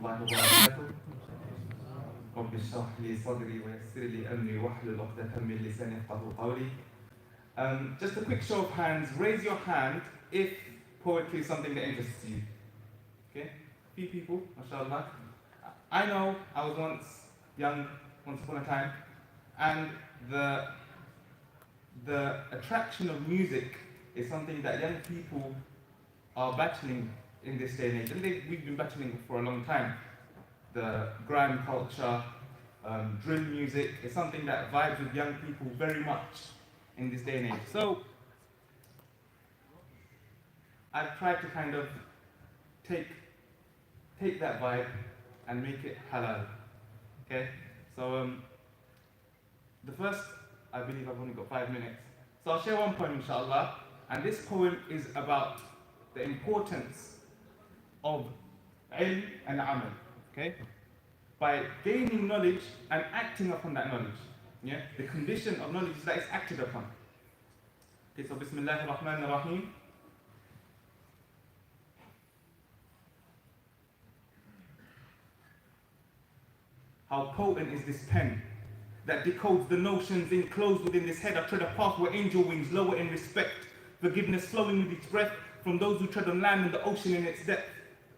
الله وبركاته. رب اشرح لي صدري ويسر لي أمري واحلل عقدة من لساني يفقهوا قولي. Just a quick show of hands. Raise your hand if poetry is something that interests you. Okay? A few people, mashallah. I know I was once young, once upon a time, and the attraction of music is something that young people are battling in this day and age, and we've been battling for a long time. The grime culture, drill music is something that vibes with young people very much in this day and age. So I've tried to kind of take that vibe and make it halal. Okay? So the first, I believe I've only got 5 minutes. So I'll share one poem, inshallah. And this poem is about the importance of ilm and amal. Okay? By gaining knowledge and acting upon that knowledge. Yeah? The condition of knowledge is that it's acted upon. Okay, so Bismillahir Rahmanir Rahim. How potent is this pen that decodes the notions enclosed within this head? I tread a path where angel wings lower in respect, forgiveness flowing with each breath from those who tread on land and the ocean in its depth.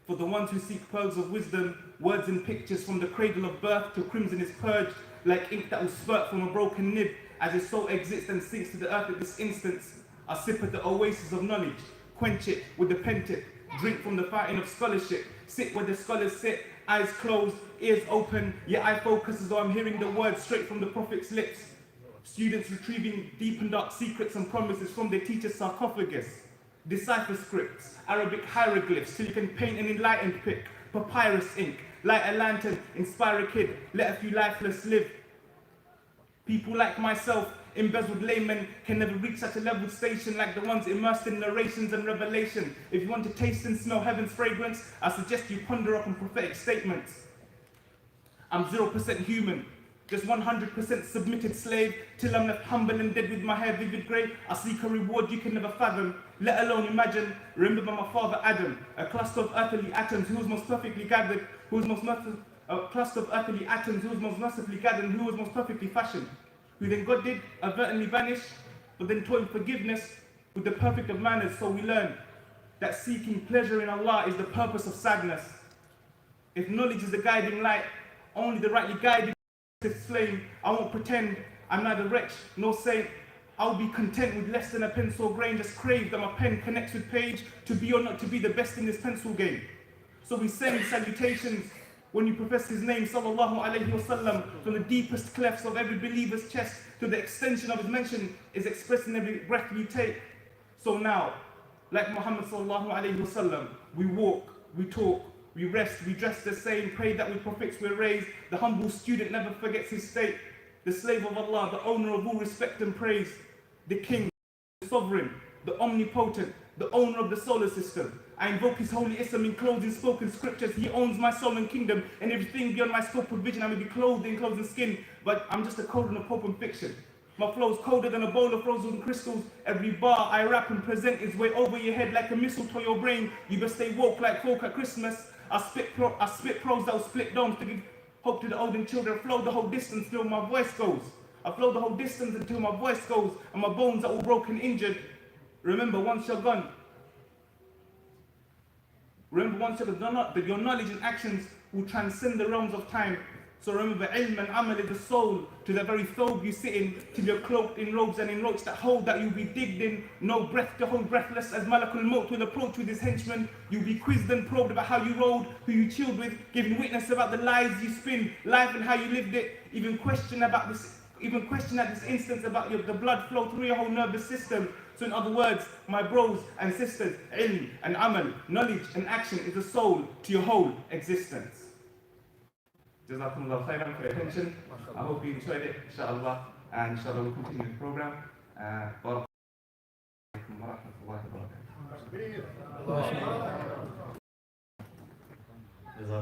For the ones who seek pearls of wisdom, words and pictures from the cradle of birth to crimson is purged like ink that will spurt from a broken nib as his soul exits and sinks to the earth at this instance. I sip at the oasis of knowledge, quench it with the pen tip, drink from the fountain of scholarship, sit where the scholars sit, eyes closed, ears open, yet I focus as though I'm hearing the words straight from the prophet's lips. Students retrieving deep and dark secrets and promises from their teacher's sarcophagus. Decipher scripts, Arabic hieroglyphs, till you can paint an enlightened pic, papyrus ink, light a lantern, inspire a kid, let a few lifeless live. People like myself, embezzled laymen, can never reach such a level station like the ones immersed in narrations and revelation. If you want to taste and smell heaven's fragrance, I suggest you ponder upon prophetic statements. I'm 0% human, just 100% submitted slave, till I'm left humble and dead with my hair vivid grey. I seek a reward you can never fathom, let alone imagine. Remember my father Adam, a cluster of earthly atoms who was most perfectly gathered, a cluster of earthly atoms who was most mercifully gathered and who was most perfectly fashioned. Who then God did avertently vanish, but then taught him forgiveness with the perfect of manners. So we learn that seeking pleasure in Allah is the purpose of sadness. If knowledge is the guiding light, only the rightly guided is flame. I won't pretend I'm neither wretch nor saint. I'll be content with less than a pencil grain, just crave that my pen connects with page, to be or not to be the best in this pencil game. So we send salutations when you profess his name, sallallahu alayhi wasallam, from the deepest clefts of every believer's chest to the extension of his mention is expressed in every breath we take. So now, like Muhammad sallallahu alayhi wasallam, we walk, we talk, we rest, we dress the same, pray that with prophets we're raised. The humble student never forgets his state. The slave of Allah, the owner of all respect and praise. The king, the sovereign, the omnipotent, the owner of the solar system. I invoke his holy ism enclosed in spoken scriptures. He owns my soul and kingdom, and everything beyond my scope of vision. I may be clothed in clothes and skin, but I'm just a code and a pope and fiction. My flow's colder than a bowl of frozen crystals. Every bar I rap and present is way over your head like a missile to your brain. You best stay woke like folk at Christmas. I spit prose that will split domes to give hope to the old and children. Flow the whole distance till my voice goes. I flow the whole distance until my voice goes, and my bones are all broken, injured. Remember, once you're gone, that your knowledge and actions will transcend the realms of time. So remember, ilm and amal is the soul to the very thobe you sit in, till you're cloaked in robes and in ropes that hold that you'll be digged in. No breath to hold breathless as Malakul Maut will approach with his henchmen. You'll be quizzed and probed about how you rode, who you chilled with, giving witness about the lies you spin, life and how you lived it. Even question at this instance about the blood flow through your whole nervous system. So in other words, my bros and sisters, ilm and amal, knowledge and action is the soul to your whole existence. Jazakumullah khairan for your attention. I hope you enjoyed it, inshallah, and inshallah we'll continue the program. Barakallahu alaikum wa rahmatullahi wa barakatuh.